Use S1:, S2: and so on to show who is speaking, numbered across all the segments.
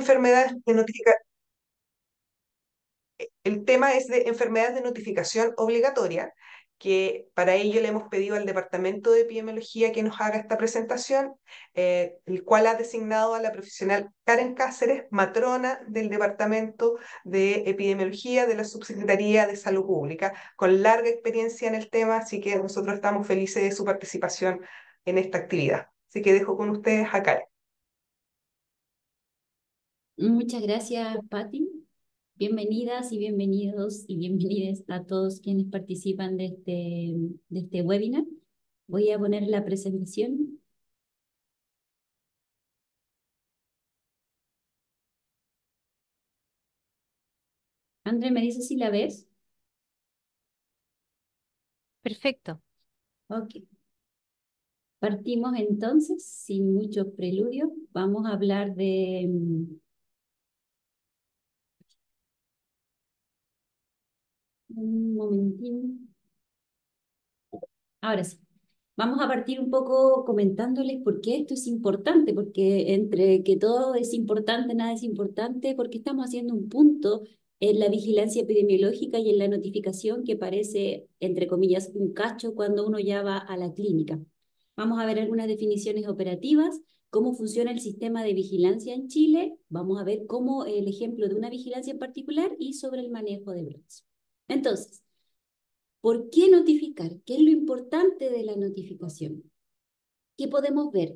S1: enfermedades de el tema es de enfermedades de notificación obligatoria, que para ello le hemos pedido al Departamento de Epidemiología que nos haga esta presentación, el cual ha designado a la profesional Karen Cáceres, matrona del Departamento de Epidemiología de la Subsecretaría de Salud Pública, con larga experiencia en el tema, así que nosotros estamos felices de su participación en esta actividad. Así que dejo con ustedes a Karen.
S2: Muchas gracias, Patti. Bienvenidas y bienvenidos y bienvenidas a todos quienes participan de este webinar. Voy a poner la presentación. André, ¿me dices si la ves?
S3: Perfecto.
S2: Ok. Partimos entonces, sin mucho preludio. Vamos a hablar de... Un momentín. Ahora sí. Vamos a partir un poco comentándoles por qué esto es importante, porque entre que todo es importante, nada es importante, porque estamos haciendo un punto en la vigilancia epidemiológica y en la notificación que parece, entre comillas, un cacho cuando uno ya va a la clínica. Vamos a ver algunas definiciones operativas, cómo funciona el sistema de vigilancia en Chile, vamos a ver cómo el ejemplo de una vigilancia en particular y sobre el manejo de brotes. Entonces, ¿por qué notificar? ¿Qué es lo importante de la notificación? ¿Qué podemos ver?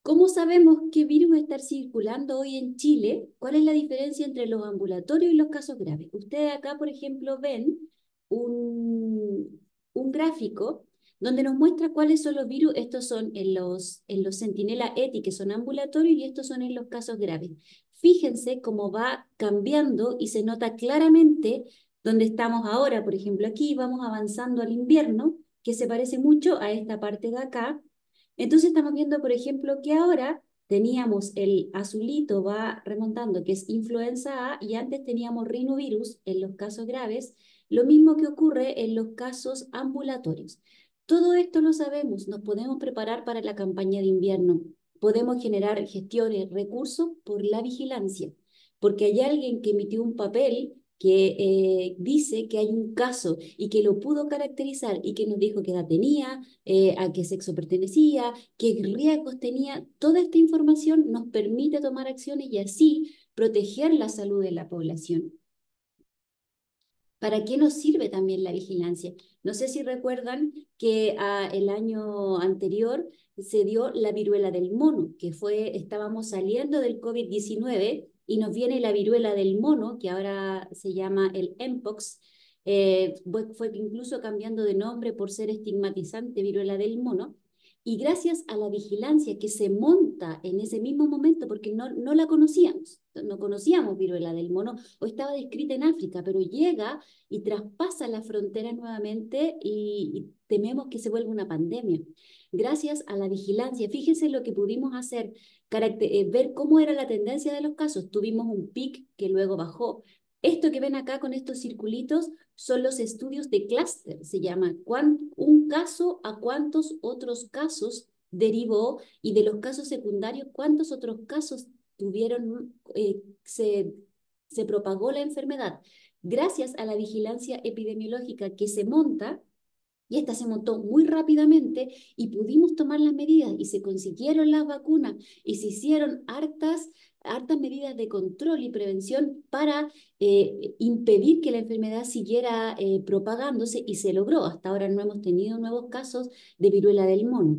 S2: ¿Cómo sabemos qué virus está circulando hoy en Chile? ¿Cuál es la diferencia entre los ambulatorios y los casos graves? Ustedes acá, por ejemplo, ven un gráfico donde nos muestra cuáles son los virus. Estos son en los Centinela ETI, que son ambulatorios, y estos son en los casos graves. Fíjense cómo va cambiando y se nota claramente donde estamos ahora. Por ejemplo, aquí vamos avanzando al invierno, que se parece mucho a esta parte de acá. Entonces estamos viendo, por ejemplo, que ahora teníamos el azulito, va remontando, que es influenza A, y antes teníamos rinovirus en los casos graves, lo mismo que ocurre en los casos ambulatorios. Todo esto lo sabemos, nos podemos preparar para la campaña de invierno, podemos generar gestiones, recursos por la vigilancia, porque hay alguien que emitió un papel que dice que hay un caso y que lo pudo caracterizar y que nos dijo qué edad tenía, a qué sexo pertenecía, qué riesgos tenía. Toda esta información nos permite tomar acciones y así proteger la salud de la población. ¿Para qué nos sirve también la vigilancia? No sé si recuerdan que el año anterior se dio la viruela del mono, estábamos saliendo del COVID-19 y nos viene la viruela del mono, que ahora se llama el Mpox, fue incluso cambiando de nombre por ser estigmatizante viruela del mono, y gracias a la vigilancia que se monta en ese mismo momento, porque no la conocíamos, no conocíamos viruela del mono, o estaba descrita en África, pero llega y traspasa la frontera nuevamente y tememos que se vuelva una pandemia. Gracias a la vigilancia, fíjense lo que pudimos hacer, ver cómo era la tendencia de los casos. Tuvimos un pic que luego bajó. Esto que ven acá con estos circulitos son los estudios de clúster, se llama un caso a cuántos otros casos derivó, y de los casos secundarios, cuántos otros casos tuvieron, se propagó la enfermedad. Gracias a la vigilancia epidemiológica que se monta, y esta se montó muy rápidamente y pudimos tomar las medidas y se consiguieron las vacunas y se hicieron hartas medidas de control y prevención para impedir que la enfermedad siguiera propagándose, y se logró. Hasta ahora no hemos tenido nuevos casos de viruela del mono.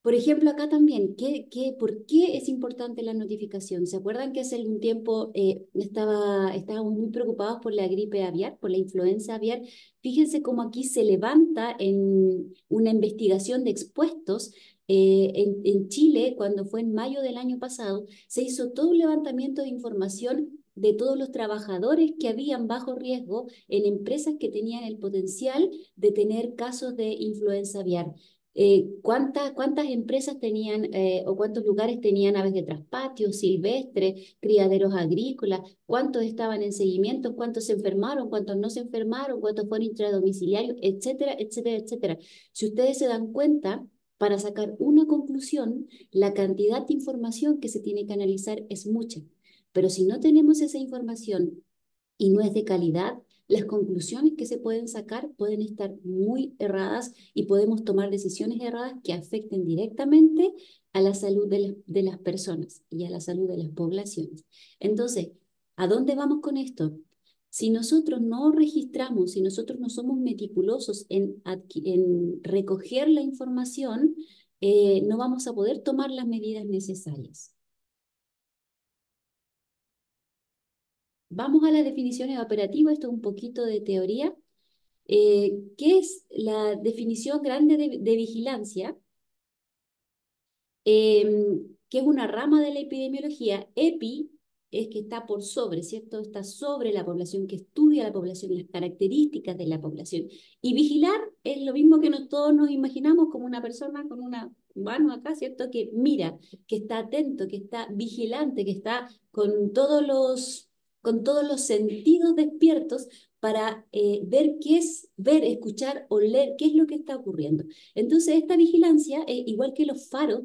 S2: Por ejemplo, acá también, ¿por qué es importante la notificación? ¿Se acuerdan que hace algún tiempo estábamos muy preocupados por la gripe aviar, por la influenza aviar? Fíjense cómo aquí se levanta en una investigación de expuestos. En Chile, cuando fue en mayo del año pasado, se hizo todo un levantamiento de información de todos los trabajadores que habían bajo riesgo en empresas que tenían el potencial de tener casos de influenza aviar. ¿Cuántas empresas tenían o cuántos lugares tenían aves de traspatio, silvestres, criaderos agrícolas? ¿Cuántos estaban en seguimiento? ¿Cuántos se enfermaron? ¿Cuántos no se enfermaron? ¿Cuántos fueron intradomiciliarios? Etcétera, etcétera, etcétera. Si ustedes se dan cuenta, Para sacar una conclusión, la cantidad de información que se tiene que analizar es mucha. Pero si no tenemos esa información y no es de calidad, las conclusiones que se pueden sacar pueden estar muy erradas y podemos tomar decisiones erradas que afecten directamente a la salud de las personas y a la salud de las poblaciones. Entonces, ¿a dónde vamos con esto? Si nosotros no registramos, si nosotros no somos meticulosos en recoger la información, no vamos a poder tomar las medidas necesarias. Vamos a las definiciones operativas, esto es un poquito de teoría. ¿Qué es la definición grande de vigilancia? Que es una rama de la epidemiología. Epi es que está por sobre, ¿cierto? Está sobre la población, que estudia la población, las características de la población. Y vigilar es lo mismo que todos nos imaginamos como una persona con una mano acá, ¿cierto? Que mira, que está atento, que está vigilante, que está con todos los sentidos despiertos para ver qué es, ver, escuchar, oler, qué es lo que está ocurriendo. Entonces, esta vigilancia, igual que los faros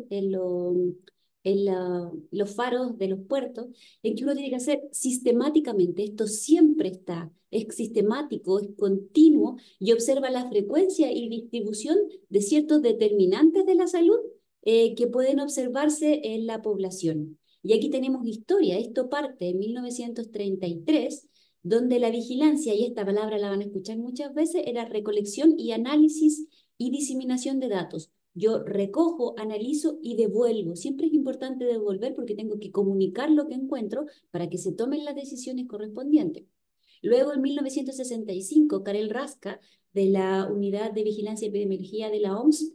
S2: los faros de los puertos, en que uno tiene que hacer sistemáticamente, esto siempre está, es sistemático, es continuo y observa la frecuencia y distribución de ciertos determinantes de la salud que pueden observarse en la población. Y aquí tenemos historia, esto parte en 1933, donde la vigilancia, y esta palabra la van a escuchar muchas veces, era recolección y análisis y diseminación de datos. Yo recojo, analizo y devuelvo. Siempre es importante devolver porque tengo que comunicar lo que encuentro para que se tomen las decisiones correspondientes. Luego, en 1965, Karel Raska, de la Unidad de Vigilancia y Epidemiología de la OMS,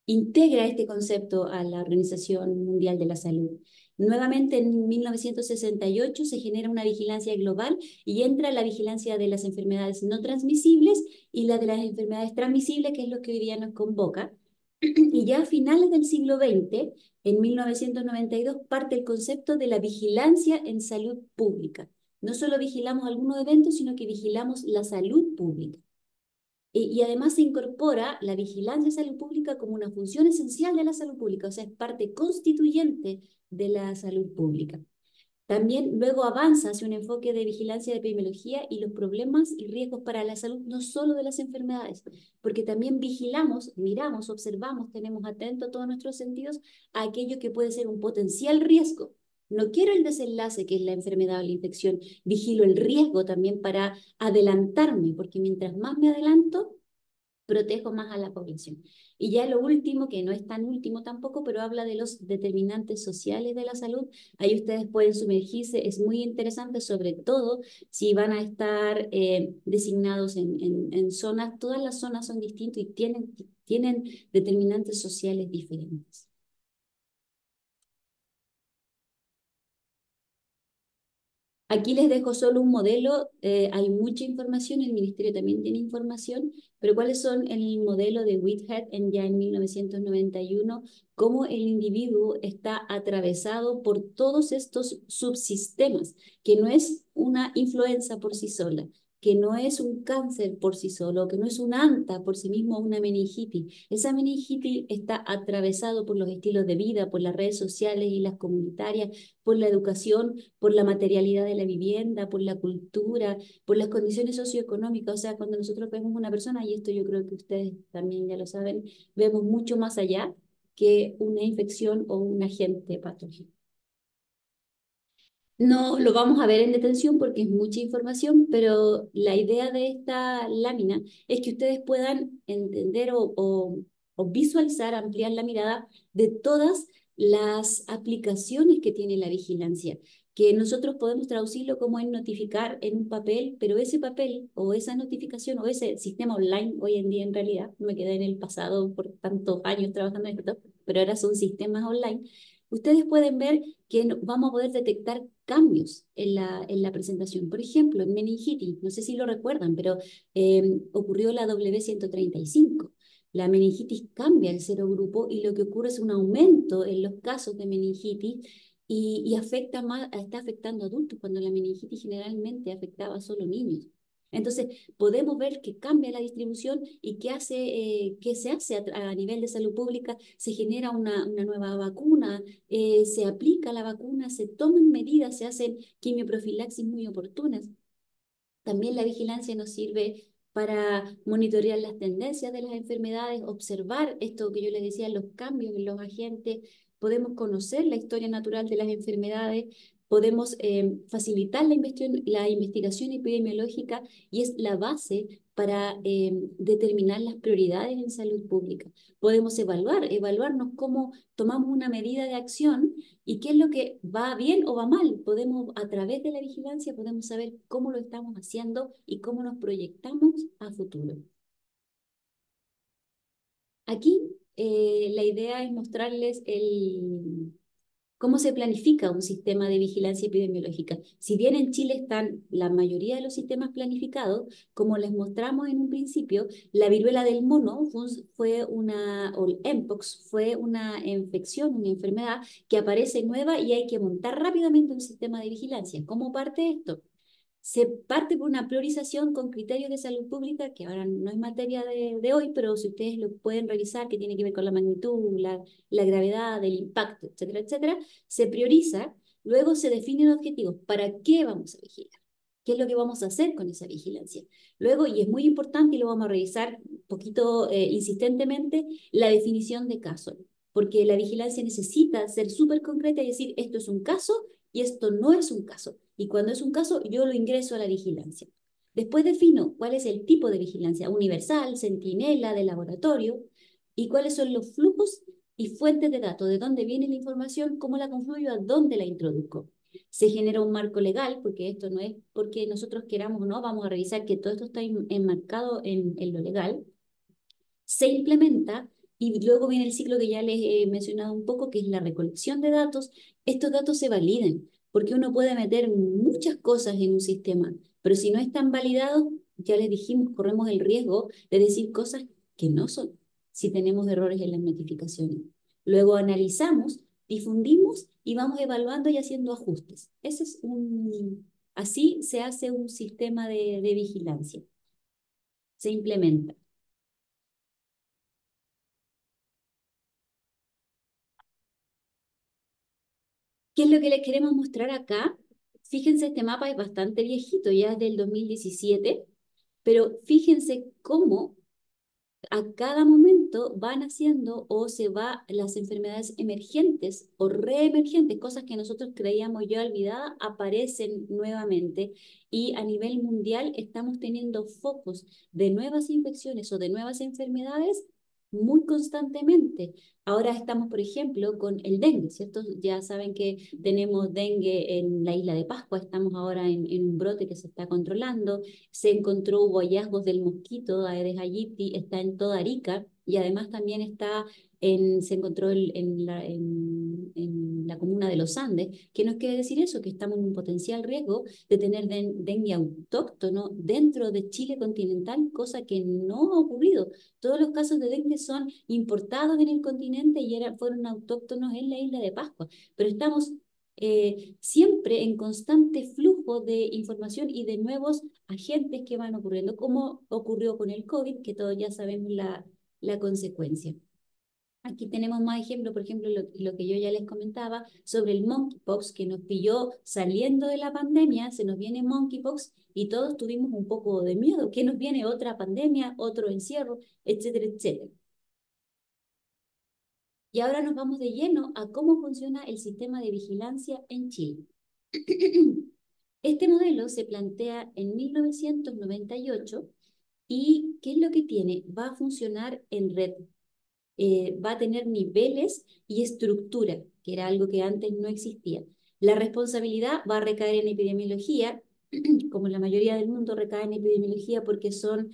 S2: integra este concepto a la Organización Mundial de la Salud. Nuevamente, en 1968 se genera una vigilancia global y entra la vigilancia de las enfermedades no transmisibles y la de las enfermedades transmisibles, que es lo que hoy día nos convoca. Y ya a finales del siglo XX, en 1992, parte el concepto de la vigilancia en salud pública. No solo vigilamos algunos eventos, sino que vigilamos la salud pública. Y además se incorpora la vigilancia de salud pública como una función esencial de la salud pública, o sea, es parte constituyente de la salud pública. También luego avanza hacia un enfoque de vigilancia de epidemiología y los problemas y riesgos para la salud, no solo de las enfermedades, porque también vigilamos, miramos, observamos, tenemos atentos todos nuestros sentidos a aquello que puede ser un potencial riesgo. No quiero el desenlace, que es la enfermedad o la infección, vigilo el riesgo también para adelantarme, porque mientras más me adelanto, protejo más a la población. Y ya lo último, que no es tan último tampoco, pero habla de los determinantes sociales de la salud. Ahí ustedes pueden sumergirse, es muy interesante, sobre todo si van a estar designados en zonas, todas las zonas son distintas y tienen determinantes sociales diferentes. Aquí les dejo solo un modelo, hay mucha información, el ministerio también tiene información, pero ¿cuáles son el modelo de Whitehead ya en 1991? Cómo el individuo está atravesado por todos estos subsistemas, que no es una influenza por sí sola, que no es un cáncer por sí solo, que no es un anta por sí mismo, una meningitis. Esa meningitis está atravesado por los estilos de vida, por las redes sociales y las comunitarias, por la educación, por la materialidad de la vivienda, por la cultura, por las condiciones socioeconómicas. O sea, cuando nosotros vemos una persona, y esto yo creo que ustedes también ya lo saben, vemos mucho más allá que una infección o un agente patógeno. No lo vamos a ver en detención porque es mucha información, pero la idea de esta lámina es que ustedes puedan entender o visualizar, ampliar la mirada de todas las aplicaciones que tiene la vigilancia, que nosotros podemos traducirlo como en notificar en un papel, pero ese papel o esa notificación o ese sistema online hoy en día en realidad, no me quedé en el pasado por tantos años trabajando en esto, pero ahora son sistemas online. Ustedes pueden ver que vamos a poder detectar cambios en la presentación. Por ejemplo, en meningitis, no sé si lo recuerdan, pero ocurrió la W135. La meningitis cambia el serogrupo y lo que ocurre es un aumento en los casos de meningitis y afecta más, está afectando a adultos cuando la meningitis generalmente afectaba solo niños. Entonces, podemos ver que cambia la distribución y qué se hace a nivel de salud pública. Se genera una nueva vacuna, se aplica la vacuna, se toman medidas, se hacen quimioprofilaxis muy oportunas. También la vigilancia nos sirve para monitorear las tendencias de las enfermedades, observar esto que yo les decía, los cambios en los agentes, podemos conocer la historia natural de las enfermedades, podemos facilitar la investigación epidemiológica y es la base para determinar las prioridades en salud pública. Podemos evaluarnos cómo tomamos una medida de acción y qué es lo que va bien o va mal. Podemos, a través de la vigilancia, podemos saber cómo lo estamos haciendo y cómo nos proyectamos a futuro. Aquí la idea es mostrarles cómo se planifica un sistema de vigilancia epidemiológica. Si bien en Chile están la mayoría de los sistemas planificados, como les mostramos en un principio, la viruela del mono o el mpox fue una infección, una enfermedad que aparece nueva y hay que montar rápidamente un sistema de vigilancia. ¿Cómo parte esto? Se parte por una priorización con criterios de salud pública, que ahora no es materia de hoy, pero si ustedes lo pueden revisar, que tiene que ver con la magnitud, la gravedad, el impacto, etcétera, etcétera, se prioriza, luego se definen objetivos. ¿Para qué vamos a vigilar? ¿Qué es lo que vamos a hacer con esa vigilancia? Luego, y es muy importante, y lo vamos a revisar un poquito insistentemente, la definición de caso, porque la vigilancia necesita ser súper concreta y decir, esto es un caso y esto no es un caso. Y cuando es un caso, yo lo ingreso a la vigilancia. Después defino cuál es el tipo de vigilancia, universal, centinela, de laboratorio, y cuáles son los flujos y fuentes de datos, de dónde viene la información, cómo la confluyo, a dónde la introduzco. Se genera un marco legal, porque esto no es porque nosotros queramos o no, vamos a revisar que todo esto está enmarcado en lo legal. Se implementa y luego viene el ciclo que ya les he mencionado un poco, que es la recolección de datos. Estos datos se validen, porque uno puede meter muchas cosas en un sistema, pero si no están validados, ya les dijimos, corremos el riesgo de decir cosas que no son, si tenemos errores en las notificaciones. Luego analizamos, difundimos y vamos evaluando y haciendo ajustes. Así se hace un sistema de vigilancia. Se implementa. ¿Qué es lo que les queremos mostrar acá? Fíjense, este mapa es bastante viejito, ya es del 2017, pero fíjense cómo a cada momento van haciendo o se va las enfermedades emergentes o reemergentes, cosas que nosotros creíamos ya olvidadas, aparecen nuevamente y a nivel mundial estamos teniendo focos de nuevas infecciones o de nuevas enfermedades muy constantemente. Ahora estamos, por ejemplo, con el dengue, ¿cierto? Ya saben que tenemos dengue en la isla de Pascua, estamos ahora en un brote que se está controlando. Se encontró, hubo hallazgos del mosquito Aedes aegypti, está en toda Arica y además también se encontró en la comuna de los Andes. ¿Qué nos quiere decir eso? Que estamos en un potencial riesgo de tener dengue autóctono dentro de Chile continental, cosa que no ha ocurrido. Todos los casos de dengue son importados en el continente y fueron autóctonos en la isla de Pascua, pero estamos siempre en constante flujo de información y de nuevos agentes que van ocurriendo, como ocurrió con el COVID, que todos ya sabemos la consecuencia. Aquí tenemos más ejemplos, por ejemplo, lo que yo ya les comentaba sobre el monkeypox, que nos pilló saliendo de la pandemia, se nos viene monkeypox y todos tuvimos un poco de miedo, que nos viene otra pandemia, otro encierro, etcétera, etcétera. Y ahora nos vamos de lleno a cómo funciona el sistema de vigilancia en Chile. Este modelo se plantea en 1998 y ¿qué es lo que tiene? Va a funcionar en red, va a tener niveles y estructura, que era algo que antes no existía. La responsabilidad va a recaer en epidemiología, como la mayoría del mundo recae en epidemiología porque son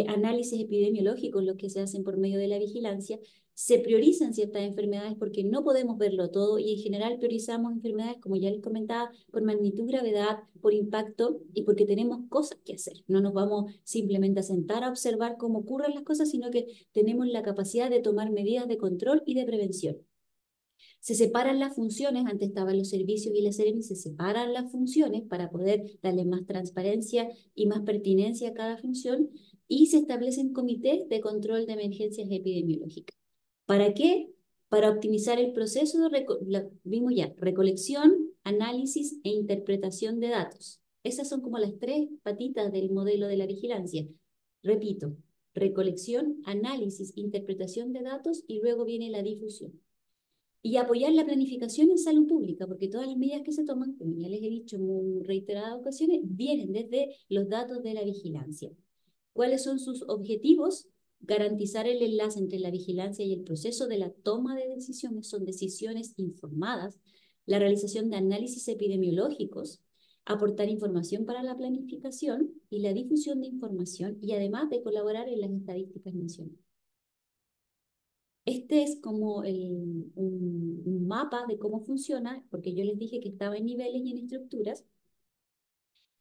S2: análisis epidemiológicos los que se hacen por medio de la vigilancia. Se priorizan ciertas enfermedades porque no podemos verlo todo y en general priorizamos enfermedades, como ya les comentaba, por magnitud, gravedad, por impacto y porque tenemos cosas que hacer. No nos vamos simplemente a sentar a observar cómo ocurren las cosas, sino que tenemos la capacidad de tomar medidas de control y de prevención. Se separan las funciones, antes estaban los servicios y la Seremi, se separan las funciones para poder darle más transparencia y más pertinencia a cada función, y se establecen comités de control de emergencias epidemiológicas. ¿Para qué? Para optimizar el proceso de, vimos ya, recolección, análisis e interpretación de datos. Esas son como las tres patitas del modelo de la vigilancia. Repito, recolección, análisis, interpretación de datos y luego viene la difusión. Y apoyar la planificación en salud pública, porque todas las medidas que se toman, como ya les he dicho en reiteradas ocasiones, vienen desde los datos de la vigilancia. ¿Cuáles son sus objetivos? Garantizar el enlace entre la vigilancia y el proceso de la toma de decisiones, son decisiones informadas, la realización de análisis epidemiológicos, aportar información para la planificación y la difusión de información, y además de colaborar en las estadísticas nacionales. Este es como un mapa de cómo funciona, porque yo les dije que estaba en niveles y en estructuras.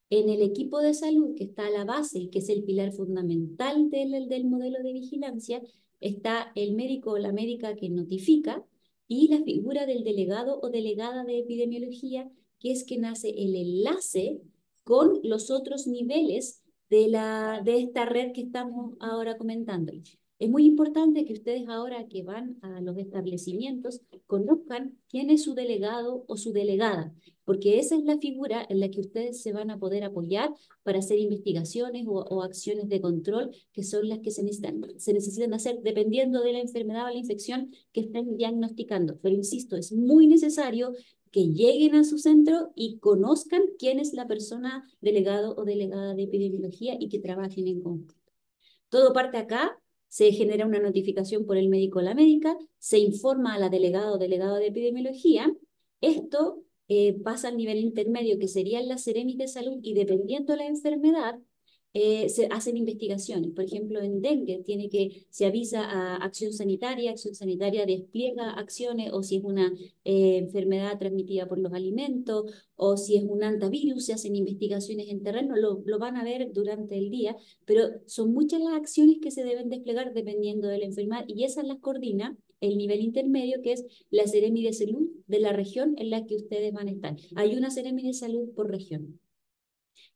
S2: En el equipo de salud, que está a la base y que es el pilar fundamental del modelo de vigilancia, está el médico o la médica que notifica y la figura del delegado o delegada de epidemiología, que es quien hace el enlace con los otros niveles de esta red que estamos ahora comentando. Es muy importante que ustedes ahora que van a los establecimientos conozcan quién es su delegado o su delegada, porque esa es la figura en la que ustedes se van a poder apoyar para hacer investigaciones o acciones de control, que son las que se necesitan hacer dependiendo de la enfermedad o la infección que estén diagnosticando. Pero insisto, es muy necesario que lleguen a su centro y conozcan quién es la persona delegado o delegada de epidemiología y que trabajen en conjunto. Todo parte acá. Se genera una notificación por el médico o la médica, se informa a la delegada o delegado de epidemiología. Esto pasa al nivel intermedio, que sería la Seremi de Salud, y dependiendo de la enfermedad, se hacen investigaciones. Por ejemplo, en dengue se avisa a Acción Sanitaria despliega acciones, o si es una enfermedad transmitida por los alimentos, o si es un antivirus, se hacen investigaciones en terreno, lo van a ver durante el día, pero son muchas las acciones que se deben desplegar dependiendo de la enfermedad, y esas las coordina el nivel intermedio, que es la Seremi de Salud de la región en la que ustedes van a estar. Hay una Seremi de Salud por región.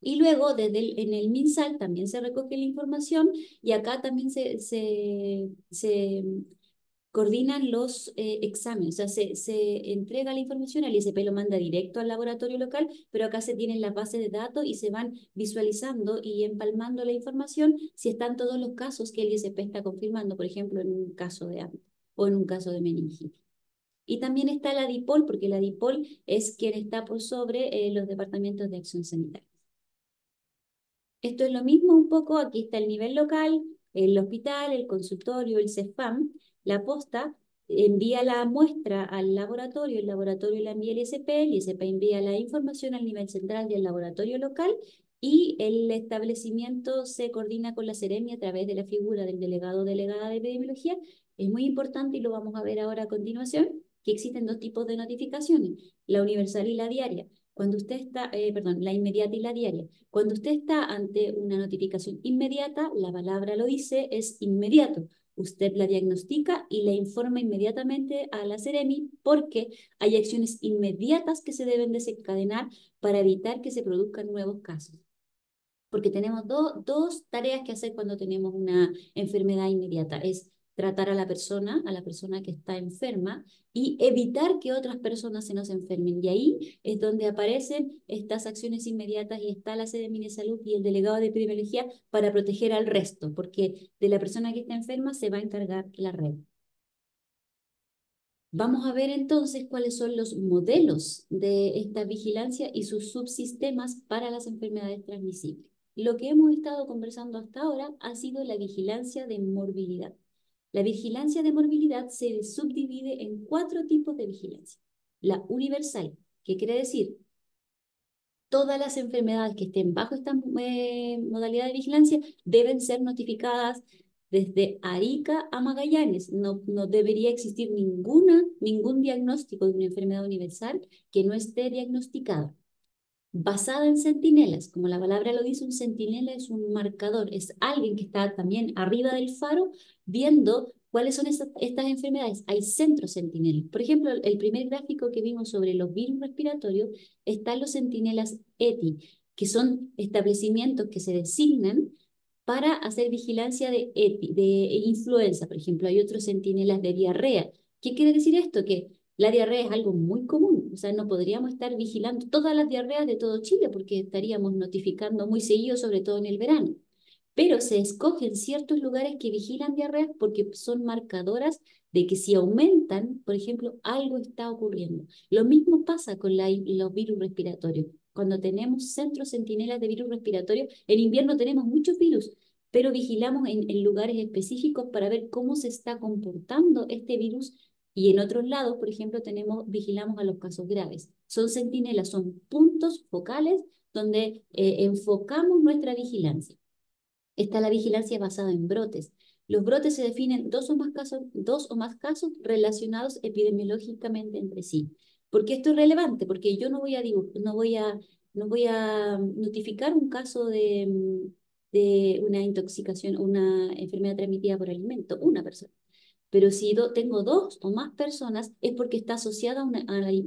S2: Y luego en el MinSal también se recoge la información, y acá también se coordinan los exámenes, o sea, se entrega la información, al ISP lo manda directo al laboratorio local, pero acá se tienen las bases de datos y se van visualizando y empalmando la información si están todos los casos que el ISP está confirmando, por ejemplo, en un caso de AMP o en un caso de meningitis. Y también está la DIPOL, porque la DIPOL es quien está por sobre los departamentos de acción sanitaria. Esto es lo mismo un poco, aquí está el nivel local, el hospital, el consultorio, el CEFAM. La posta envía la muestra al laboratorio, el laboratorio la envía al ISP, el ISP envía la información al nivel central y al laboratorio local, y el establecimiento se coordina con la Seremi a través de la figura del delegado o delegada de epidemiología. Es muy importante, y lo vamos a ver ahora a continuación, que existen dos tipos de notificaciones, la universal y la diaria. Cuando usted está, la inmediata y la diaria. Cuando usted está ante una notificación inmediata, la palabra lo dice, es inmediato. Usted la diagnostica y la informa inmediatamente a la Seremi, porque hay acciones inmediatas que se deben desencadenar para evitar que se produzcan nuevos casos. Porque tenemos dos tareas que hacer cuando tenemos una enfermedad inmediata. Es tratar a la persona que está enferma, y evitar que otras personas se nos enfermen. Y ahí es donde aparecen estas acciones inmediatas, y está la Seremi de Salud y el delegado de epidemiología para proteger al resto, porque de la persona que está enferma se va a encargar la red. Vamos a ver entonces cuáles son los modelos de esta vigilancia y sus subsistemas para las enfermedades transmisibles. Lo que hemos estado conversando hasta ahora ha sido la vigilancia de morbilidad. La vigilancia de morbilidad se subdivide en 4 tipos de vigilancia. La universal, que quiere decir todas las enfermedades que estén bajo esta modalidad de vigilancia deben ser notificadas desde Arica a Magallanes. No debería existir ningún diagnóstico de una enfermedad universal que no esté diagnosticada. Basada en centinelas, como la palabra lo dice, un centinela es un marcador, es alguien que está también arriba del faro viendo ¿Cuáles son estas enfermedades? Hay centros centinelas. Por ejemplo, el primer gráfico que vimos sobre los virus respiratorios están los centinelas ETI, que son establecimientos que se designan para hacer vigilancia de influenza. Por ejemplo, hay otros centinelas de diarrea. ¿Qué quiere decir esto? Que la diarrea es algo muy común. O sea, no podríamos estar vigilando todas las diarreas de todo Chile porque estaríamos notificando muy seguido, sobre todo en el verano, pero se escogen ciertos lugares que vigilan diarreas porque son marcadoras de que si aumentan, por ejemplo, algo está ocurriendo. Lo mismo pasa con los virus respiratorios. Cuando tenemos centros centinelas de virus respiratorios, en invierno tenemos muchos virus, pero vigilamos en lugares específicos para ver cómo se está comportando este virus. Y en otros lados, por ejemplo, vigilamos a los casos graves. Son centinelas, son puntos focales donde enfocamos nuestra vigilancia. Está la vigilancia basada en brotes. Los brotes se definen dos o más casos relacionados epidemiológicamente entre sí. ¿Por qué esto es relevante? Porque yo no voy a notificar un caso de una intoxicación, una enfermedad transmitida por alimento, una persona. Pero si tengo dos o más personas es porque está asociada a un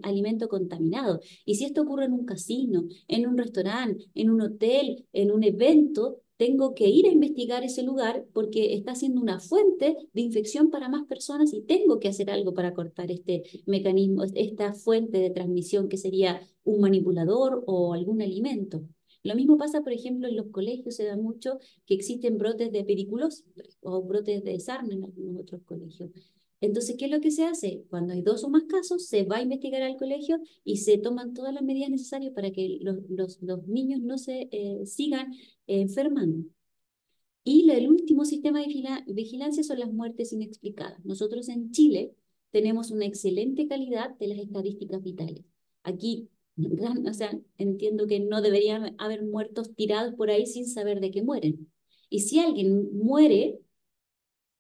S2: alimento contaminado. Y si esto ocurre en un casino, en un restaurante, en un hotel, en un evento, tengo que ir a investigar ese lugar porque está siendo una fuente de infección para más personas y tengo que hacer algo para cortar este mecanismo, esta fuente de transmisión que sería un manipulador o algún alimento. Lo mismo pasa, por ejemplo, en los colegios se da mucho que existen brotes de periculosis o brotes de sarna en algunos otros colegios. Entonces, ¿qué es lo que se hace? Cuando hay dos o más casos, se va a investigar al colegio y se toman todas las medidas necesarias para que los niños no se sigan enfermando. Y el último sistema de vigilancia son las muertes inexplicadas. Nosotros en Chile tenemos una excelente calidad de las estadísticas vitales. Aquí, o sea, entiendo que no deberían haber muertos tirados por ahí sin saber de qué mueren. Y si alguien muere,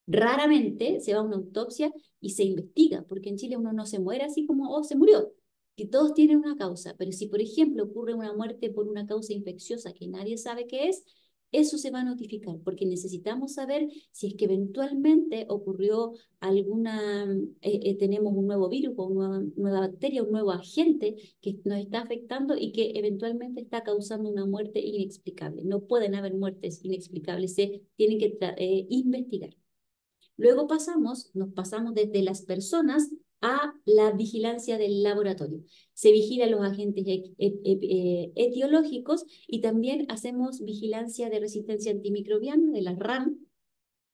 S2: raramente se va a una autopsia y se investiga, porque en Chile uno no se muere así como, oh, se murió, que todos tienen una causa. Pero si, por ejemplo, ocurre una muerte por una causa infecciosa que nadie sabe qué es, eso se va a notificar, porque necesitamos saber si es que eventualmente ocurrió tenemos un nuevo virus o una nueva bacteria, un nuevo agente que nos está afectando y que eventualmente está causando una muerte inexplicable. No pueden haber muertes inexplicables, se tienen que investigar. Luego nos pasamos desde las personas a la vigilancia del laboratorio. Se vigilan los agentes etiológicos y también hacemos vigilancia de resistencia antimicrobiana, de la RAM.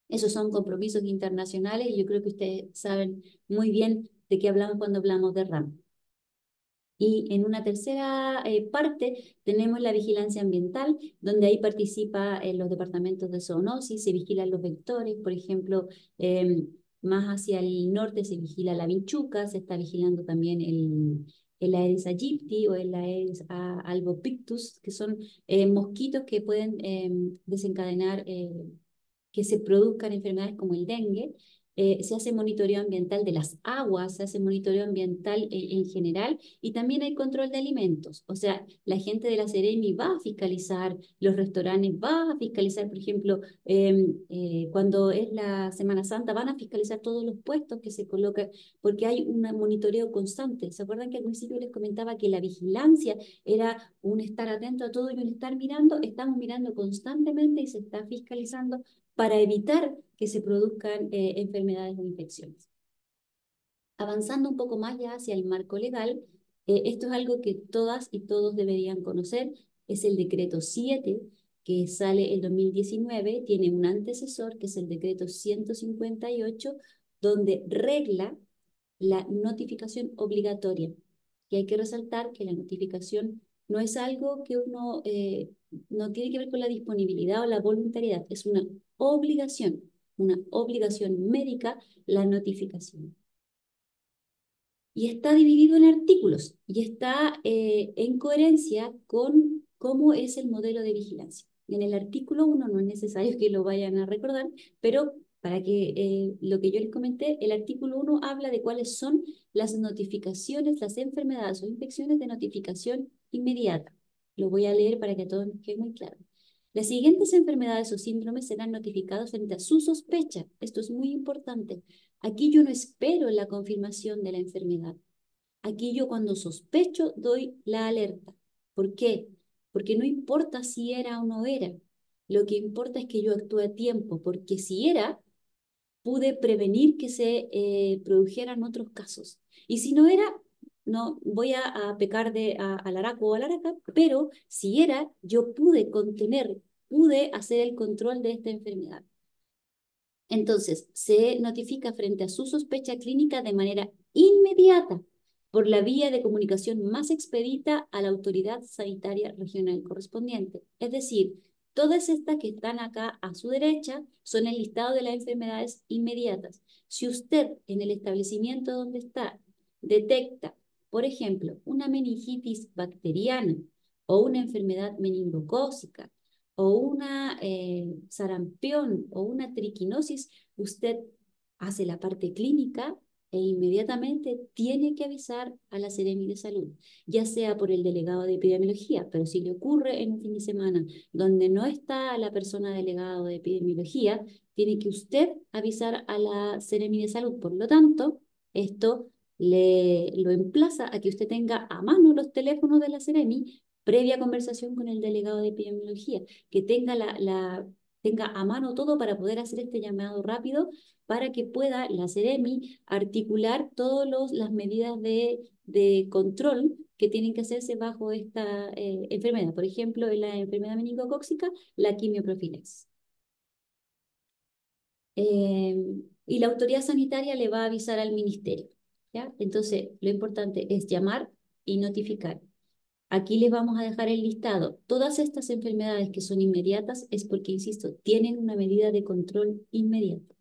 S2: Esos son compromisos internacionales y yo creo que ustedes saben muy bien de qué hablamos cuando hablamos de RAM. Y en una tercera parte tenemos la vigilancia ambiental, donde ahí participa los departamentos de zoonosis, se vigilan los vectores, por ejemplo, más hacia el norte se vigila la vinchuca, se está vigilando también el Aedes aegypti o el Aedes albopictus, que son mosquitos que pueden desencadenar que se produzcan enfermedades como el dengue. Se hace monitoreo ambiental de las aguas, se hace monitoreo ambiental en general y también hay control de alimentos. O sea, la gente de la Seremi va a fiscalizar, los restaurantes van a fiscalizar, por ejemplo, cuando es la Semana Santa, van a fiscalizar todos los puestos que se colocan porque hay un monitoreo constante. ¿Se acuerdan que al principio les comentaba que la vigilancia era un estar atento a todo y un estar mirando? Estamos mirando constantemente y se está fiscalizando para evitar que se produzcan enfermedades o infecciones. Avanzando un poco más ya hacia el marco legal, esto es algo que todas y todos deberían conocer, es el decreto 7, que sale el 2019, tiene un antecesor, que es el decreto 158, donde regla la notificación obligatoria. Y hay que resaltar que la notificación no es algo que uno no tiene que ver con la disponibilidad o la voluntariedad, es una obligación médica la notificación. Y está dividido en artículos y está en coherencia con cómo es el modelo de vigilancia. En el artículo 1 no es necesario que lo vayan a recordar, pero para que lo que yo les comenté, el artículo 1 habla de cuáles son las notificaciones, las enfermedades o infecciones de notificación inmediata. Lo voy a leer para que a todos nos quede muy claro. Las siguientes enfermedades o síndromes serán notificados frente a su sospecha. Esto es muy importante. Aquí yo no espero la confirmación de la enfermedad. Aquí yo cuando sospecho doy la alerta. ¿Por qué? Porque no importa si era o no era. Lo que importa es que yo actúe a tiempo, porque si era, pude prevenir que se produjeran otros casos. Y si no era, no voy a pecar de al araco o al araca, pero si era, yo pude contener, pude hacer el control de esta enfermedad. Entonces, se notifica frente a su sospecha clínica de manera inmediata por la vía de comunicación más expedita a la autoridad sanitaria regional correspondiente. Es decir, todas estas que están acá a su derecha son el listado de las enfermedades inmediatas. Si usted en el establecimiento donde está detecta, por ejemplo, una meningitis bacteriana o una enfermedad meningocócica, o una sarampión o una triquinosis, usted hace la parte clínica e inmediatamente tiene que avisar a la Seremi de Salud, ya sea por el delegado de epidemiología, pero si le ocurre en un fin de semana donde no está la persona delegado de epidemiología, tiene que usted avisar a la Seremi de Salud. Por lo tanto, esto lo emplaza a que usted tenga a mano los teléfonos de la Seremi previa conversación con el delegado de epidemiología, que tenga a mano todo para poder hacer este llamado rápido para que pueda la Seremi articular todas las medidas de control que tienen que hacerse bajo esta enfermedad. Por ejemplo, en la enfermedad meningocócica, la quimioprofilaxis. Y la autoridad sanitaria le va a avisar al ministerio, ¿ya? Entonces, lo importante es llamar y notificar. Aquí les vamos a dejar el listado. Todas estas enfermedades que son inmediatas es porque, insisto, tienen una medida de control inmediata.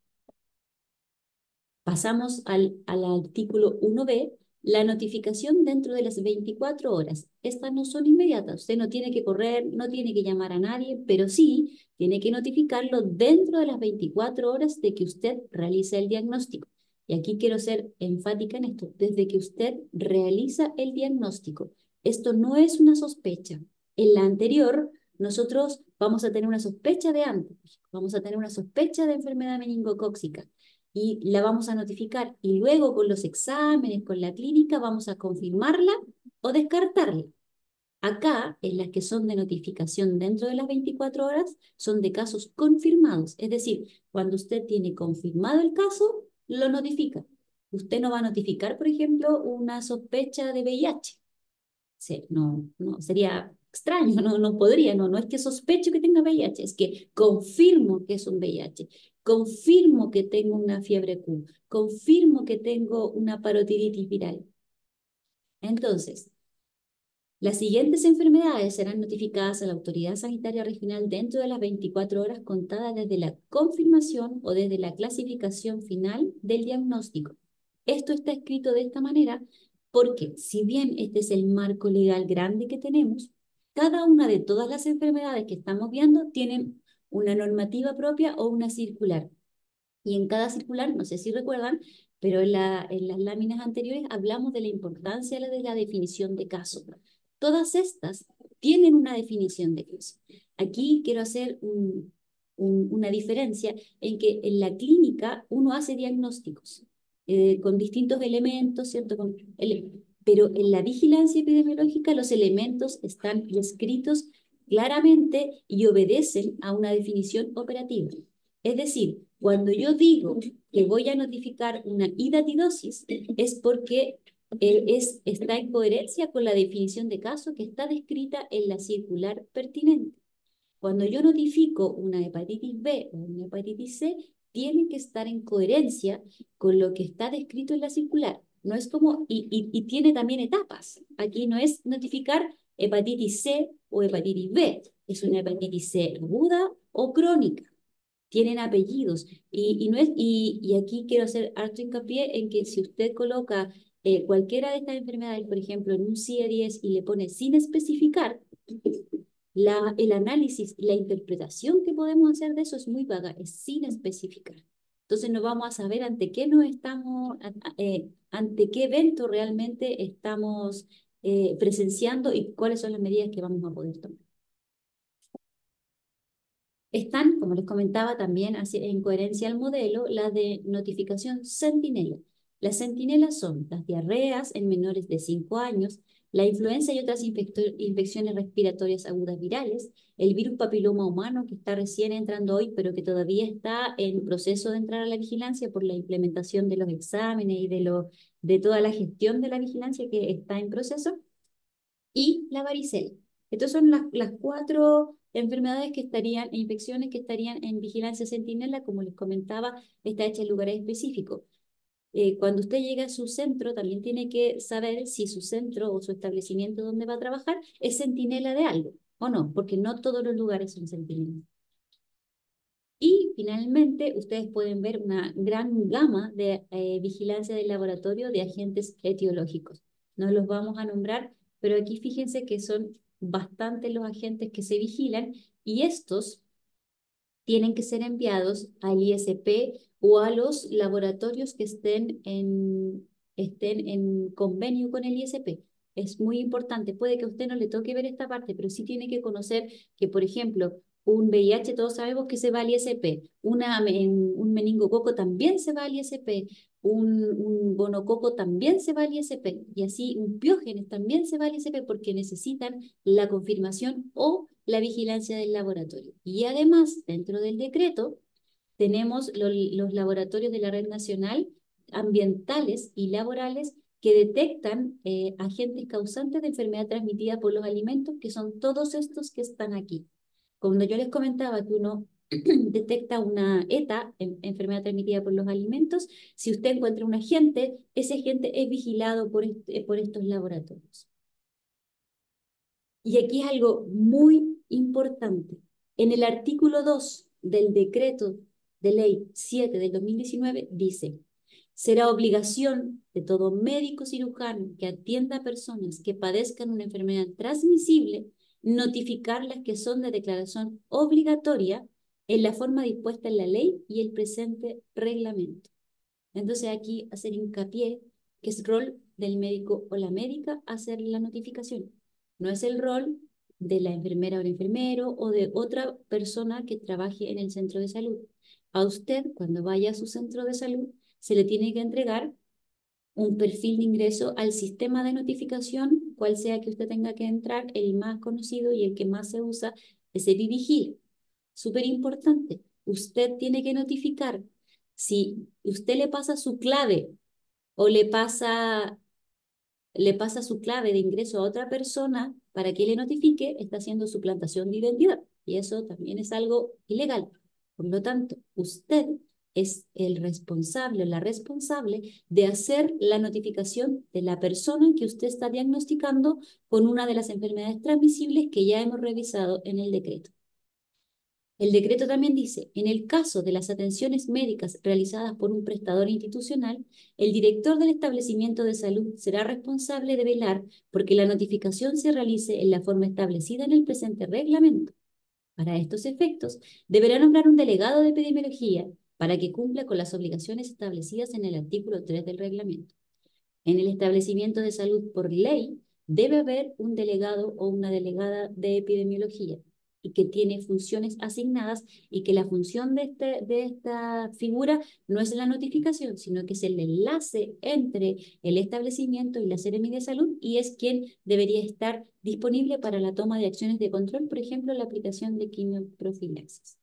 S2: Pasamos al artículo 1b, la notificación dentro de las 24 horas. Estas no son inmediatas. Usted no tiene que correr, no tiene que llamar a nadie, pero sí tiene que notificarlo dentro de las 24 horas de que usted realiza el diagnóstico. Y aquí quiero ser enfática en esto, desde que usted realiza el diagnóstico. Esto no es una sospecha. En la anterior, nosotros vamos a tener una sospecha de antes, vamos a tener una sospecha de enfermedad meningocócica y la vamos a notificar y luego con los exámenes, con la clínica, vamos a confirmarla o descartarla. Acá, en las que son de notificación dentro de las 24 horas, son de casos confirmados. Es decir, cuando usted tiene confirmado el caso, lo notifica. Usted no va a notificar, por ejemplo, una sospecha de VIH. Sí, no, no, sería extraño, no podría, no es que sospecho que tenga VIH, es que confirmo que es un VIH, confirmo que tengo una fiebre Q, confirmo que tengo una parotiditis viral. Entonces, las siguientes enfermedades serán notificadas a la autoridad sanitaria regional dentro de las 24 horas contadas desde la confirmación o desde la clasificación final del diagnóstico. Esto está escrito de esta manera porque, si bien este es el marco legal grande que tenemos, cada una de todas las enfermedades que estamos viendo tienen una normativa propia o una circular. Y en cada circular, no sé si recuerdan, pero en las láminas anteriores hablamos de la importancia de la definición de caso. Todas estas tienen una definición de caso. Aquí quiero hacer una diferencia en que en la clínica uno hace diagnósticos con distintos elementos, ¿cierto? Pero en la vigilancia epidemiológica los elementos están descritos claramente y obedecen a una definición operativa. Es decir, cuando yo digo que voy a notificar una hidatidosis, es porque está en coherencia con la definición de caso que está descrita en la circular pertinente. Cuando yo notifico una hepatitis B o una hepatitis C, tiene que estar en coherencia con lo que está descrito en la circular. No es como, y tiene también etapas. Aquí no es notificar hepatitis C o hepatitis B, es una hepatitis C aguda o crónica. Tienen apellidos. No es, y aquí quiero hacer harto hincapié en que si usted coloca cualquiera de estas enfermedades, por ejemplo, en un CIE-10 y le pone sin especificar, el análisis y la interpretación que podemos hacer de eso es muy vaga, es sin especificar. Entonces no vamos a saber ante qué nos estamos, ante qué evento realmente estamos presenciando y cuáles son las medidas que vamos a poder tomar. Están, como les comentaba también, en coherencia al modelo, las de notificación centinela. Las centinelas son las diarreas en menores de 5 años, la influenza y otras infecciones respiratorias agudas virales, el virus papiloma humano que está recién entrando hoy, pero que todavía está en proceso de entrar a la vigilancia por la implementación de los exámenes y de toda la gestión de la vigilancia que está en proceso, y la varicela. Estas son las cuatro enfermedades que estarían, e infecciones que estarían en vigilancia centinela. Como les comentaba, está hecha en lugares específicos. Cuando usted llega a su centro, también tiene que saber si su centro o su establecimiento donde va a trabajar es centinela de algo o no, porque no todos los lugares son centinelas. Y finalmente, ustedes pueden ver una gran gama de vigilancia del laboratorio de agentes etiológicos. No los vamos a nombrar, pero aquí fíjense que son bastantes los agentes que se vigilan y estos tienen que ser enviados al ISP o a los laboratorios que estén en convenio con el ISP. Es muy importante. Puede que a usted no le toque ver esta parte, pero sí tiene que conocer que, por ejemplo, un VIH, todos sabemos que se va al ISP, un meningococo también se va al ISP, un gonococo también se va al ISP, y así un piógenes también se va al ISP porque necesitan la confirmación o la vigilancia del laboratorio. Y además, dentro del decreto, tenemos los laboratorios de la Red Nacional ambientales y laborales que detectan agentes causantes de enfermedad transmitida por los alimentos, que son todos estos que están aquí. Cuando yo les comentaba que uno detecta una ETA, enfermedad transmitida por los alimentos, si usted encuentra un agente, ese agente es vigilado por estos laboratorios. Y aquí es algo muy importante. En el artículo 2 del decreto de ley 7 del 2019 dice: será obligación de todo médico cirujano que atienda a personas que padezcan una enfermedad transmisible notificar las que son de declaración obligatoria en la forma dispuesta en la ley y el presente reglamento. Entonces aquí hacer hincapié que es rol del médico o la médica hacer la notificación. No es el rol de la enfermera o el enfermero o de otra persona que trabaje en el centro de salud. A usted, cuando vaya a su centro de salud, se le tiene que entregar un perfil de ingreso al sistema de notificación, cual sea que usted tenga que entrar, el más conocido y el que más se usa es el Vigil. Súper importante, usted tiene que notificar. Si usted le pasa su clave o le pasa su clave de ingreso a otra persona para que le notifique, está haciendo suplantación de identidad. Y eso también es algo ilegal. Por lo tanto, usted es el responsable o la responsable de hacer la notificación de la persona que usted está diagnosticando con una de las enfermedades transmisibles que ya hemos revisado en el decreto. El decreto también dice, en el caso de las atenciones médicas realizadas por un prestador institucional, el director del establecimiento de salud será responsable de velar porque la notificación se realice en la forma establecida en el presente reglamento. Para estos efectos, deberá nombrar un delegado de epidemiología para que cumpla con las obligaciones establecidas en el artículo 3 del reglamento. En el establecimiento de salud por ley, debe haber un delegado o una delegada de epidemiología y que tiene funciones asignadas y que la función de esta figura no es la notificación, sino que es el enlace entre el establecimiento y la Seremi de Salud y es quien debería estar disponible para la toma de acciones de control, por ejemplo, la aplicación de quimioprofilaxis.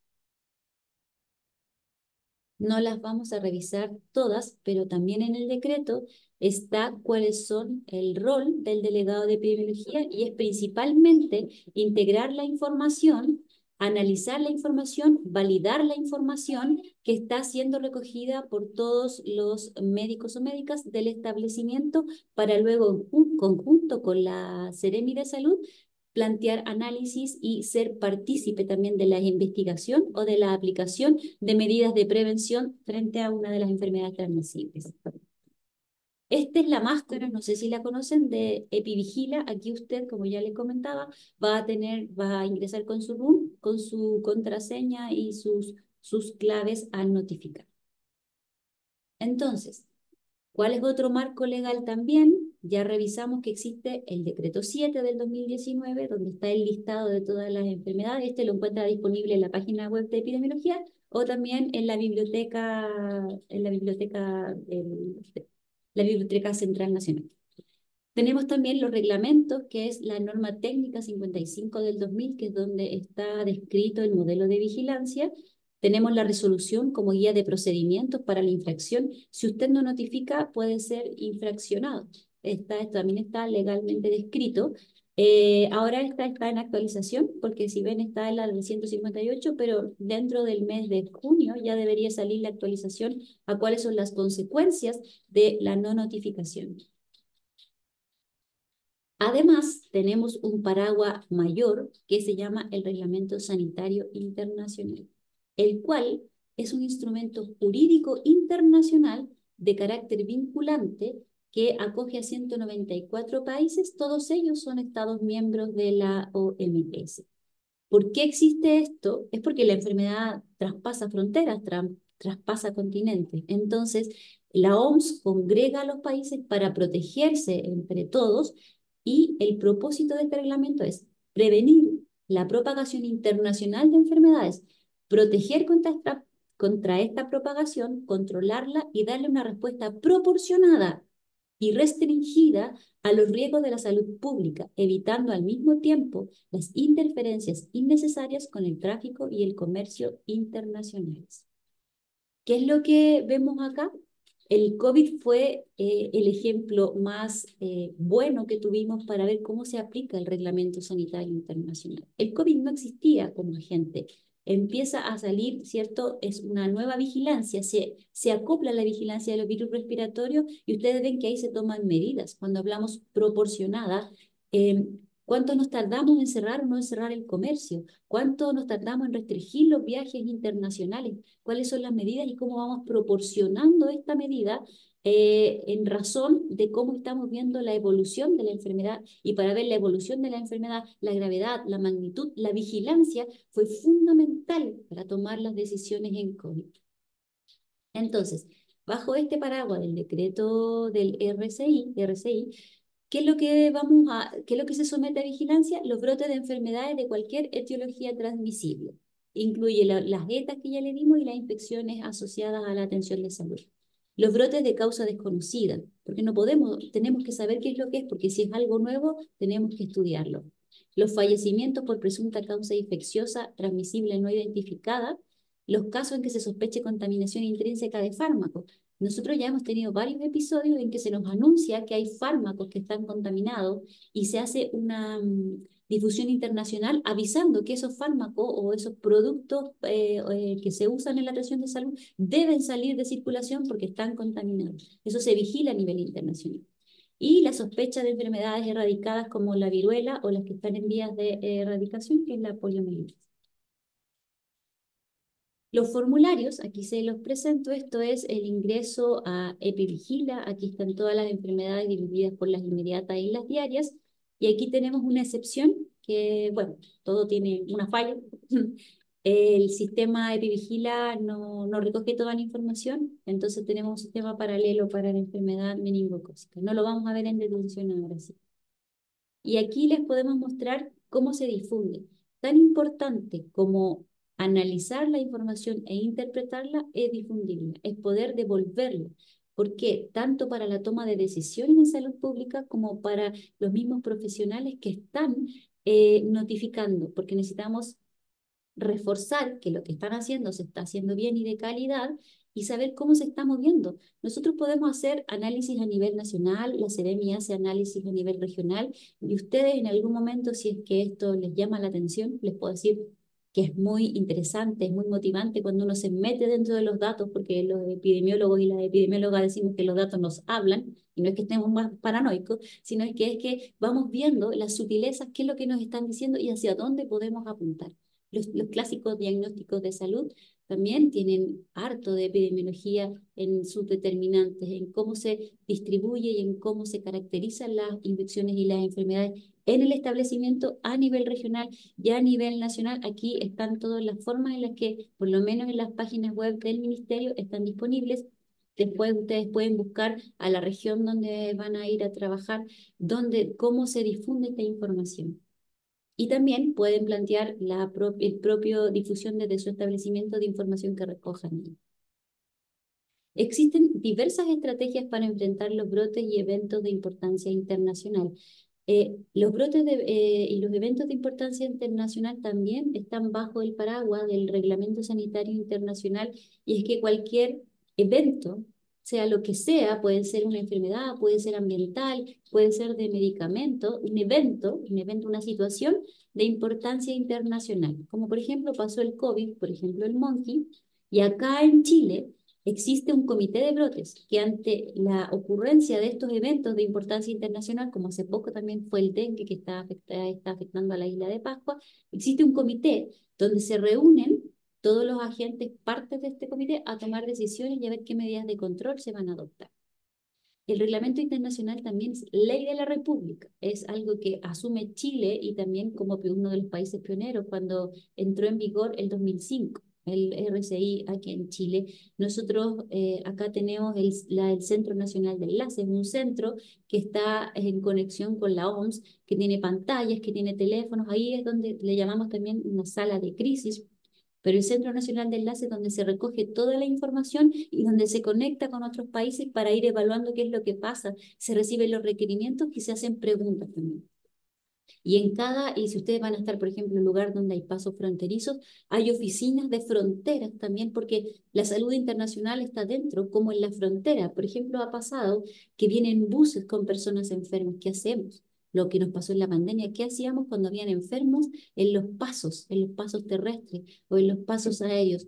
S2: No las vamos a revisar todas, pero también en el decreto está cuáles son el rol del delegado de epidemiología y es principalmente integrar la información, analizar la información, validar la información que está siendo recogida por todos los médicos o médicas del establecimiento para luego, en conjunto con la Seremi de Salud, plantear análisis y ser partícipe también de la investigación o de la aplicación de medidas de prevención frente a una de las enfermedades transmisibles. Esta es la máscara, no sé si la conocen, de Epivigila. Aquí usted, como ya les comentaba, va a ingresar con su RUN, con su contraseña y sus claves al notificar. Entonces, ¿cuál es otro marco legal también? ya revisamos que existe el decreto 7 del 2019, donde está el listado de todas las enfermedades. Este lo encuentra disponible en la página web de epidemiología o también la Biblioteca Central Nacional. Tenemos también los reglamentos, que es la norma técnica 55 del 2000, que es donde está descrito el modelo de vigilancia. Tenemos la resolución como guía de procedimientos para la infracción. Si usted no notifica, puede ser infraccionado. También está legalmente descrito. Ahora esta está en actualización, porque si ven está en la del 158, pero dentro del mes de junio ya debería salir la actualización a cuáles son las consecuencias de la no notificación. Además, tenemos un paraguas mayor que se llama el Reglamento Sanitario Internacional, el cual es un instrumento jurídico internacional de carácter vinculante que acoge a 194 países, todos ellos son estados miembros de la OMS. ¿Por qué existe esto? Es porque la enfermedad traspasa fronteras, traspasa continentes. Entonces, la OMS congrega a los países para protegerse entre todos y el propósito de este reglamento es prevenir la propagación internacional de enfermedades, proteger contra esta propagación, controlarla y darle una respuesta proporcionada y restringida a los riesgos de la salud pública, evitando al mismo tiempo las interferencias innecesarias con el tráfico y el comercio internacionales. ¿Qué es lo que vemos acá? El COVID fue el ejemplo más bueno que tuvimos para ver cómo se aplica el Reglamento Sanitario Internacional. El COVID no existía como agente. Empieza a salir, ¿cierto? Es una nueva vigilancia, se acopla a la vigilancia de los virus respiratorios y ustedes ven que ahí se toman medidas. Cuando hablamos proporcionada, ¿cuánto nos tardamos en cerrar o no en cerrar el comercio? ¿Cuánto nos tardamos en restringir los viajes internacionales? ¿Cuáles son las medidas y cómo vamos proporcionando esta medida en razón de cómo estamos viendo la evolución de la enfermedad? Y para ver la evolución de la enfermedad, la gravedad, la magnitud, la vigilancia fue fundamental para tomar las decisiones en COVID. Entonces, bajo este paraguas del decreto del RCI, ¿qué es lo que se somete a vigilancia? Los brotes de enfermedades de cualquier etiología transmisible. Incluye las dietas que ya le dimos y las infecciones asociadas a la atención de salud. Los brotes de causa desconocida, porque tenemos que saber qué es lo que es, porque si es algo nuevo, tenemos que estudiarlo. Los fallecimientos por presunta causa infecciosa transmisible no identificada, los casos en que se sospeche contaminación intrínseca de fármacos. Nosotros ya hemos tenido varios episodios en que se nos anuncia que hay fármacos que están contaminados y se hace una difusión internacional avisando que esos fármacos o esos productos que se usan en la atención de salud deben salir de circulación porque están contaminados. Eso se vigila a nivel internacional. Y la sospecha de enfermedades erradicadas como la viruela o las que están en vías de erradicación, que es la poliomielitis. Los formularios, aquí se los presento, esto es el ingreso a Epivigila, aquí están todas las enfermedades divididas por las inmediatas y las diarias, y aquí tenemos una excepción que, bueno, todo tiene una falla. El sistema Epivigila no recoge toda la información, entonces tenemos un sistema paralelo para la enfermedad meningocócica. No lo vamos a ver en detención ahora sí. Y aquí les podemos mostrar cómo se difunde. Tan importante como analizar la información e interpretarla es difundirla, es poder devolverla. ¿Por qué? Tanto para la toma de decisiones en salud pública como para los mismos profesionales que están notificando, porque necesitamos reforzar que lo que están haciendo se está haciendo bien y de calidad y saber cómo se está moviendo. Nosotros podemos hacer análisis a nivel nacional, la Seremi hace análisis a nivel regional y ustedes en algún momento, si es que esto les llama la atención, les puedo decir que es muy interesante, es muy motivante cuando uno se mete dentro de los datos, porque los epidemiólogos y las epidemiólogas decimos que los datos nos hablan, y no es que estemos más paranoicos, sino es que vamos viendo las sutilezas, qué es lo que nos están diciendo y hacia dónde podemos apuntar. Los clásicos diagnósticos de salud también tienen harto de epidemiología en sus determinantes, en cómo se distribuye y en cómo se caracterizan las infecciones y las enfermedades en el establecimiento a nivel regional y a nivel nacional. Aquí están todas las formas en las que, por lo menos en las páginas web del ministerio, están disponibles. Después ustedes pueden buscar a la región donde van a ir a trabajar, cómo se difunde esta información. Y también pueden plantear el propio difusión desde su establecimiento de información que recojan. Existen diversas estrategias para enfrentar los brotes y eventos de importancia internacional. Los brotes y los eventos de importancia internacional también están bajo el paraguas del Reglamento Sanitario Internacional, y es que cualquier evento, sea lo que sea, puede ser una enfermedad, puede ser ambiental, puede ser de medicamento, una situación de importancia internacional, como por ejemplo pasó el COVID, por ejemplo el monkey, y acá en Chile existe un comité de brotes que ante la ocurrencia de estos eventos de importancia internacional, como hace poco también fue el dengue que está afectando a la isla de Pascua, existe un comité donde se reúnen todos los agentes partes de este comité a tomar decisiones y a ver qué medidas de control se van a adoptar. El reglamento internacional también es ley de la República, es algo que asume Chile y también como uno de los países pioneros cuando entró en vigor el 2005 el RCI aquí en Chile. Nosotros acá tenemos el Centro Nacional de Enlace, es un centro que está en conexión con la OMS, que tiene pantallas, que tiene teléfonos, ahí es donde le llamamos también una sala de crisis, pero el Centro Nacional de Enlace es donde se recoge toda la información y donde se conecta con otros países para ir evaluando qué es lo que pasa, se reciben los requerimientos y se hacen preguntas también. Y si ustedes van a estar, por ejemplo, en un lugar donde hay pasos fronterizos, hay oficinas de fronteras también, porque la salud internacional está dentro, como en la frontera. Por ejemplo, ha pasado que vienen buses con personas enfermas. ¿Qué hacemos? Lo que nos pasó en la pandemia, ¿qué hacíamos cuando habían enfermos en los pasos terrestres o en los pasos aéreos?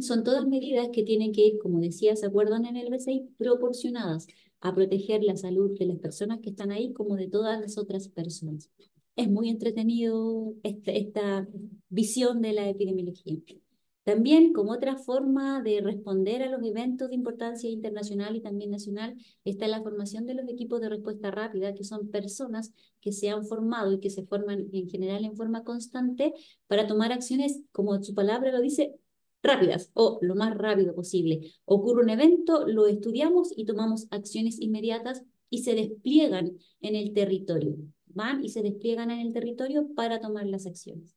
S2: Son todas medidas que tienen que ir, como decía, ¿se acuerdan en el BCI? Proporcionadas a proteger la salud de las personas que están ahí como de todas las otras personas. Es muy entretenido esta visión de la epidemiología. También, como otra forma de responder a los eventos de importancia internacional y también nacional, está la formación de los equipos de respuesta rápida, que son personas que se han formado y que se forman en general en forma constante para tomar acciones, como su palabra lo dice, rápidas o lo más rápido posible. Ocurre un evento, lo estudiamos y tomamos acciones inmediatas y se despliegan en el territorio. Van y se despliegan en el territorio para tomar las acciones.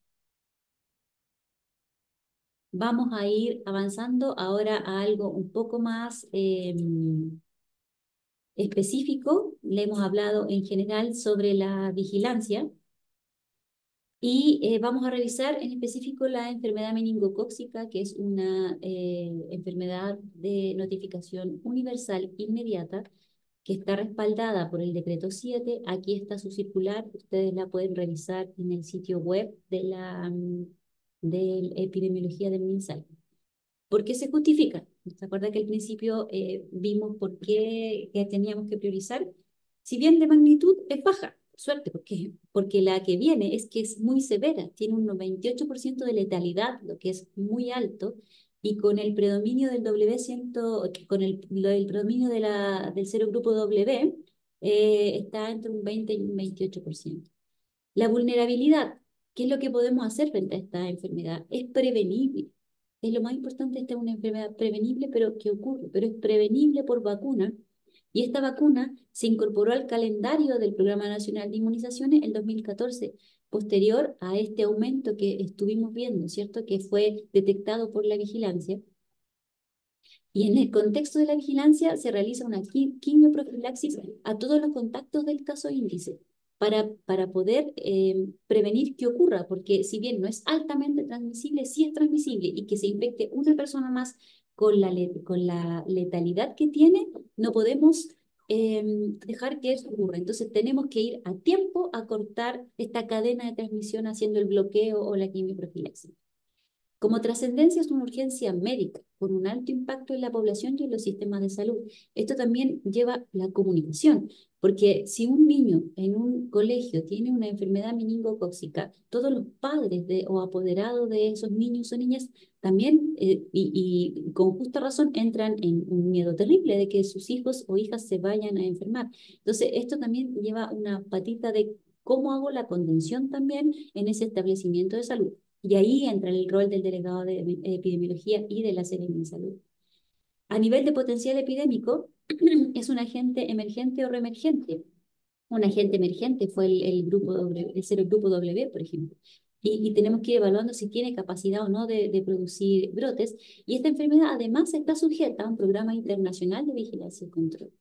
S2: Vamos a ir avanzando ahora a algo un poco más específico. Le hemos hablado en general sobre la vigilancia y vamos a revisar en específico la enfermedad meningocócica, que es una enfermedad de notificación universal inmediata que está respaldada por el decreto 7. Aquí está su circular, ustedes la pueden revisar en el sitio web de epidemiología del MinSal. ¿Por qué se justifica? ¿Se acuerda que al principio vimos por qué que teníamos que priorizar? Si bien de magnitud es baja, suerte, porque la que viene es que es muy severa, tiene un 98% de letalidad, lo que es muy alto, y con el predominio del W100, el predominio del serogrupo W, está entre un 20 y un 28%. La vulnerabilidad, ¿qué es lo que podemos hacer frente a esta enfermedad? Es prevenible. Es lo más importante, esta es una enfermedad prevenible, pero que ocurre, pero es prevenible por vacuna. Y esta vacuna se incorporó al calendario del Programa Nacional de Inmunizaciones en 2014, posterior a este aumento que estuvimos viendo, ¿cierto? Que fue detectado por la vigilancia. Y en el contexto de la vigilancia se realiza una quimioprofilaxis a todos los contactos del caso índice para poder prevenir que ocurra, porque si bien no es altamente transmisible, sí es transmisible, y que se infecte una persona más con la letalidad que tiene, no podemos dejar que eso ocurra. Entonces tenemos que ir a tiempo a cortar esta cadena de transmisión haciendo el bloqueo o la quimioprofilaxis. Como trascendencia es una urgencia médica, con un alto impacto en la población y en los sistemas de salud. Esto también lleva la comunicación, porque si un niño en un colegio tiene una enfermedad meningocócica, todos los padres o apoderados de esos niños o niñas también, y con justa razón, entran en un miedo terrible de que sus hijos o hijas se vayan a enfermar. Entonces, esto también lleva una patita de cómo hago la contención también en ese establecimiento de salud. Y ahí entra el rol del delegado de epidemiología y de la Seremi de Salud. A nivel de potencial epidémico, es un agente emergente o reemergente. Un agente emergente fue el grupo W, el serogrupo W, por ejemplo. Y tenemos que ir evaluando si tiene capacidad o no de producir brotes. Y esta enfermedad además está sujeta a un programa internacional de vigilancia y control.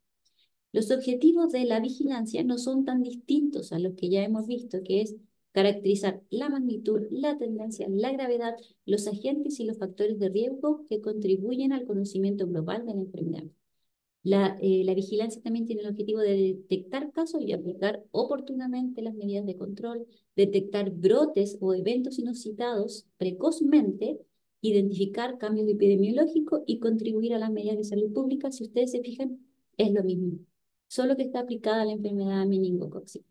S2: Los objetivos de la vigilancia no son tan distintos a los que ya hemos visto, que es caracterizar la magnitud, la tendencia, la gravedad, los agentes y los factores de riesgo que contribuyen al conocimiento global de la enfermedad. La vigilancia también tiene el objetivo de detectar casos y aplicar oportunamente las medidas de control, detectar brotes o eventos inusitados precozmente, identificar cambios epidemiológicos y contribuir a las medidas de salud pública. Si ustedes se fijan, es lo mismo, solo que está aplicada a la enfermedad meningocócica.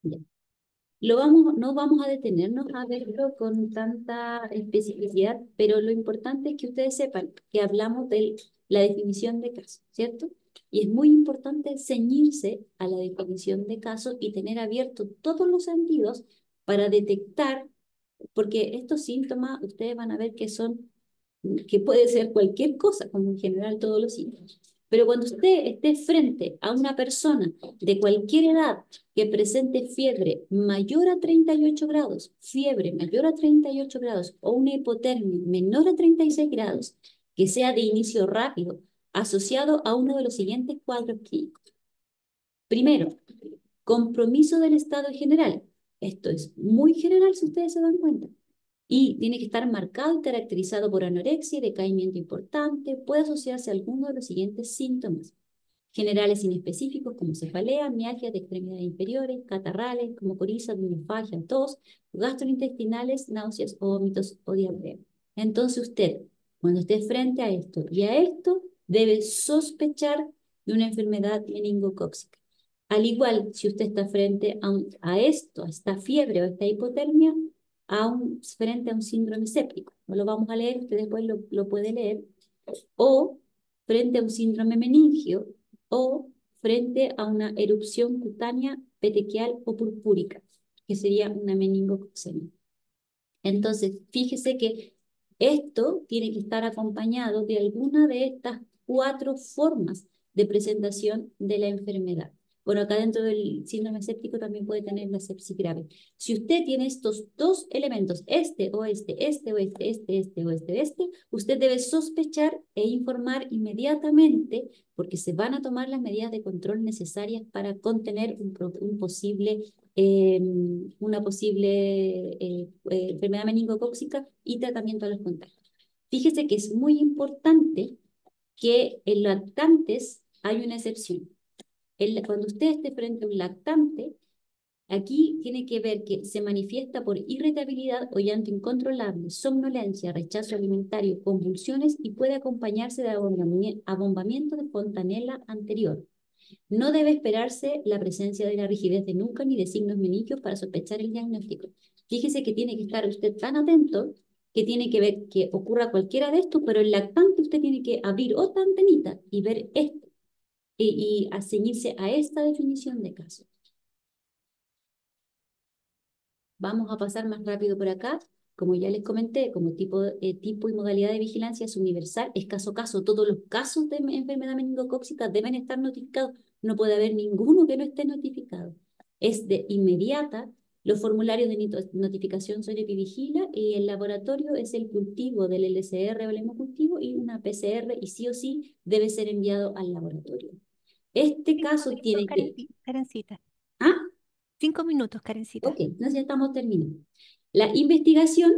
S2: Ya. No vamos a detenernos a verlo con tanta especificidad, pero lo importante es que ustedes sepan que hablamos de la definición de caso, ¿cierto? Y es muy importante ceñirse a la definición de caso y tener abiertos todos los sentidos para detectar, porque estos síntomas ustedes van a ver que puede ser cualquier cosa, como en general todos los síntomas. Pero cuando usted esté frente a una persona de cualquier edad que presente fiebre mayor a 38 grados, fiebre mayor a 38 grados o una hipotermia menor a 36 grados, que sea de inicio rápido, asociado a uno de los siguientes cuadros clínicos. Primero, compromiso del estado general. Esto es muy general si ustedes se dan cuenta. Y tiene que estar marcado y caracterizado por anorexia y decaimiento importante. Puede asociarse a alguno de los siguientes síntomas generales inespecíficos como cefalea, mialgia de extremidades inferiores, catarrales como coriza, dimorfagia, tos, gastrointestinales, náuseas, vómitos o diarrea. Entonces usted, cuando esté frente a esto y a esto, debe sospechar de una enfermedad meningocócica. Al igual, si usted está frente a esto, a esta fiebre o a esta hipotermia, frente a un síndrome séptico. No lo vamos a leer, usted después lo puede leer. O frente a un síndrome meningio o frente a una erupción cutánea petequial o purpúrica, que sería una meningococcemia. Entonces, fíjese que esto tiene que estar acompañado de alguna de estas 4 formas de presentación de la enfermedad. Bueno, acá dentro del síndrome séptico también puede tener la sepsis grave. Si usted tiene estos 2 elementos, este o este, este o este, este o este, usted debe sospechar e informar inmediatamente porque se van a tomar las medidas de control necesarias para contener una posible enfermedad meningocócica y tratamiento a los contagios. Fíjese que es muy importante que en lactantes hay una excepción. Cuando usted esté frente a un lactante, aquí tiene que ver que se manifiesta por irritabilidad o llanto incontrolable, somnolencia, rechazo alimentario, convulsiones y puede acompañarse de abombamiento de fontanela anterior. No debe esperarse la presencia de la rigidez de nuca ni de signos meningios para sospechar el diagnóstico. Fíjese que tiene que estar usted tan atento que tiene que ver que ocurra cualquiera de estos, pero el lactante usted tiene que abrir otra antenita y ver esto y ceñirse a esta definición de caso. Vamos a pasar más rápido por acá. Como ya les comenté, como tipo y modalidad de vigilancia es universal, es caso a caso. Todos los casos de enfermedad meningocócica deben estar notificados. No puede haber ninguno que no esté notificado. Es de inmediata. Los formularios de notificación son Epivigila y el laboratorio es el cultivo del LCR o el hemocultivo y una PCR y sí o sí debe ser enviado al laboratorio. Este
S3: 5
S2: caso
S3: minutos,
S2: tiene que...
S3: Karencita.
S2: ¿Ah?
S3: 5 minutos, Karencita.
S2: Ok, entonces ya estamos terminando. La investigación,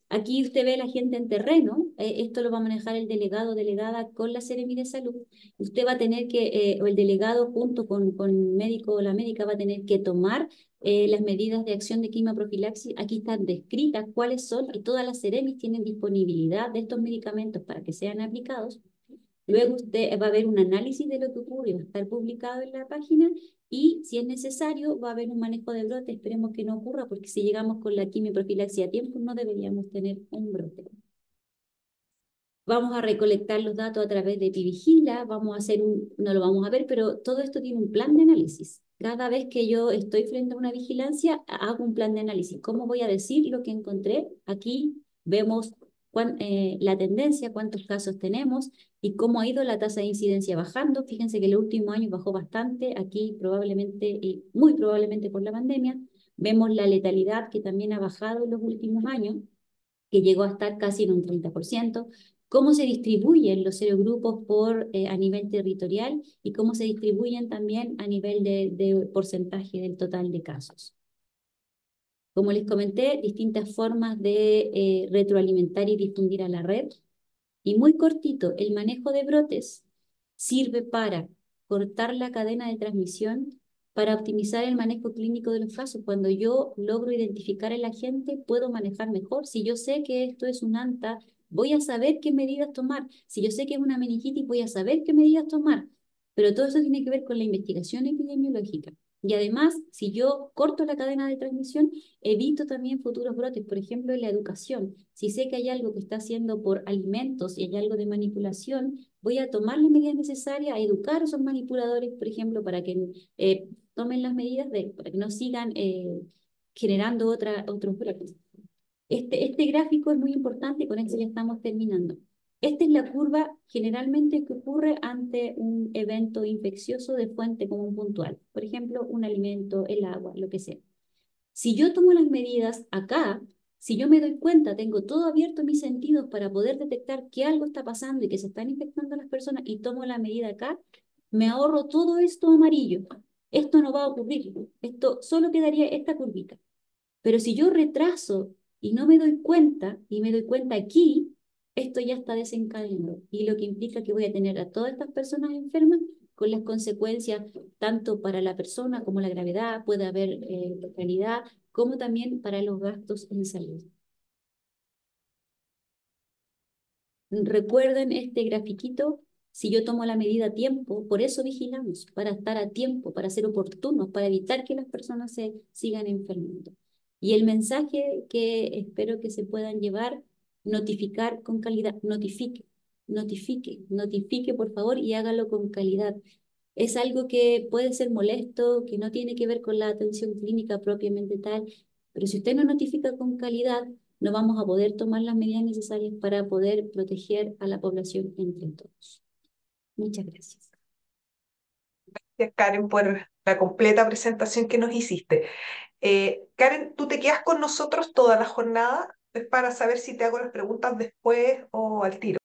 S2: aquí usted ve la gente en terreno, esto lo va a manejar el delegado o delegada con la Seremi de Salud. Usted va a tener que, o el delegado junto con el médico o la médica va a tener que tomar las medidas de acción de quimioprofilaxis. Aquí están descritas cuáles son y todas las Seremis tienen disponibilidad de estos medicamentos para que sean aplicados. Luego usted va a ver un análisis de lo que ocurre, va a estar publicado en la página y si es necesario va a haber un manejo de brote. Esperemos que no ocurra porque si llegamos con la quimioprofilaxia a tiempo no deberíamos tener un brote. Vamos a recolectar los datos a través de Epivigila, no lo vamos a ver, pero todo esto tiene un plan de análisis. Cada vez que yo estoy frente a una vigilancia, hago un plan de análisis. ¿Cómo voy a decir lo que encontré? Aquí vemos la tendencia, cuántos casos tenemos y cómo ha ido la tasa de incidencia bajando. Fíjense que el último año bajó bastante, aquí probablemente y muy probablemente por la pandemia. Vemos la letalidad que también ha bajado en los últimos años, que llegó a estar casi en un 30%, cómo se distribuyen los serogrupos a nivel territorial y cómo se distribuyen también a nivel de porcentaje del total de casos. Como les comenté, distintas formas de retroalimentar y difundir a la red. Y muy cortito, el manejo de brotes sirve para cortar la cadena de transmisión, para optimizar el manejo clínico de los casos. Cuando yo logro identificar al agente, puedo manejar mejor. Si yo sé que esto es un ANTA, voy a saber qué medidas tomar. Si yo sé que es una meningitis, voy a saber qué medidas tomar. Pero todo eso tiene que ver con la investigación epidemiológica. Y además, si yo corto la cadena de transmisión, evito también futuros brotes, por ejemplo, en la educación. Si sé que hay algo que está haciendo por alimentos y hay algo de manipulación, voy a tomar las medidas necesarias, a educar a esos manipuladores, por ejemplo, para que tomen las medidas para que no sigan generando otros brotes. Este gráfico es muy importante, con esto ya estamos terminando. Esta es la curva generalmente que ocurre ante un evento infeccioso de fuente común puntual. Por ejemplo, un alimento, el agua, lo que sea. Si yo tomo las medidas acá, si yo me doy cuenta, tengo todo abierto mis sentidos para poder detectar que algo está pasando y que se están infectando las personas y tomo la medida acá, me ahorro todo esto amarillo. Esto no va a ocurrir. Esto solo quedaría esta curvita. Pero si yo retraso y no me doy cuenta, y me doy cuenta aquí, esto ya está desencadenado. Y lo que implica que voy a tener a todas estas personas enfermas con las consecuencias tanto para la persona como la gravedad, puede haber mortalidad, como también para los gastos en salud. Recuerden este grafiquito, si yo tomo la medida a tiempo, por eso vigilamos, para estar a tiempo, para ser oportunos, para evitar que las personas se sigan enfermando. Y el mensaje que espero que se puedan llevar, notificar con calidad, notifique por favor y hágalo con calidad. Es algo que puede ser molesto, que no tiene que ver con la atención clínica propiamente tal, pero si usted no notifica con calidad, no vamos a poder tomar las medidas necesarias para poder proteger a la población entre todos. Muchas gracias.
S1: Gracias, Karen, por la completa presentación que nos hiciste. Karen, ¿tú te quedas con nosotros toda la jornada? Es para saber si te hago las preguntas después o al tiro.